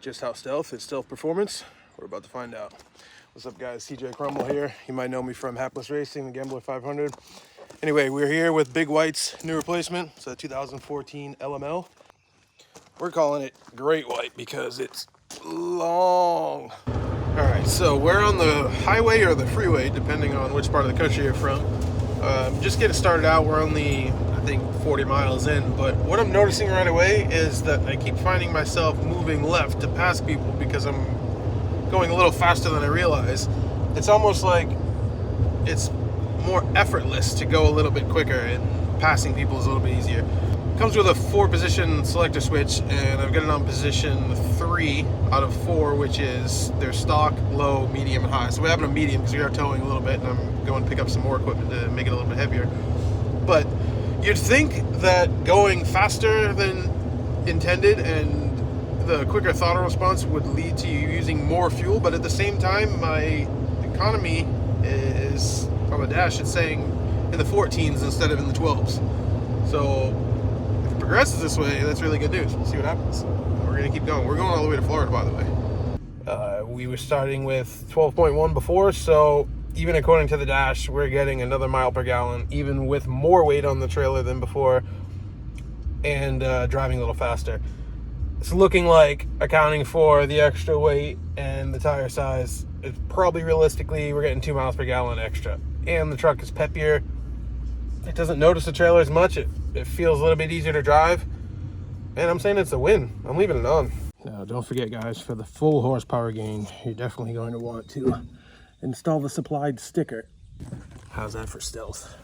Just how stealth is stealth performance? We're about to find out. What's up guys, CJ Cromwell here. You might know me from Hapless Racing, the Gambler 500. Anyway, we're here with Big White's new replacement. It's a 2014 LML. We're calling it Great White because it's long. All right, so we're on the highway or the freeway, depending on which part of the country you're from. Just getting started out, we're only, I think, 40 miles in, but what I'm noticing right away is that I keep finding myself moving left to pass people because I'm going a little faster than I realize. It's almost like it's more effortless to go a little bit quicker, and passing people is a little bit easier. Comes with a 4-position selector switch, and I've got it on position 3 out of 4, which is their stock, low, medium, and high. So we're having a medium because we are towing a little bit, and I'm going to pick up some more equipment to make it a little bit heavier. But you'd think that going faster than intended and the quicker throttle response would lead to you using more fuel, but at the same time, my economy is on the dash. It's saying in the 14s instead of in the 12s. So if it progresses this way, that's really good news. We'll see what happens. We're gonna keep going. We're going all the way to Florida, by the way. We were starting with 12.1 before, so even according to the dash, we're getting another mile per gallon, even with more weight on the trailer than before, and driving a little faster. It's looking like, accounting for the extra weight and the tire size, it's probably realistically we're getting 2 miles per gallon extra. And the truck is peppier. It doesn't notice the trailer as much. It feels a little bit easier to drive. And I'm saying it's a win. I'm leaving it on. Now, don't forget, guys, for the full horsepower gain, you're definitely going to want to install the supplied sticker. How's that for stealth?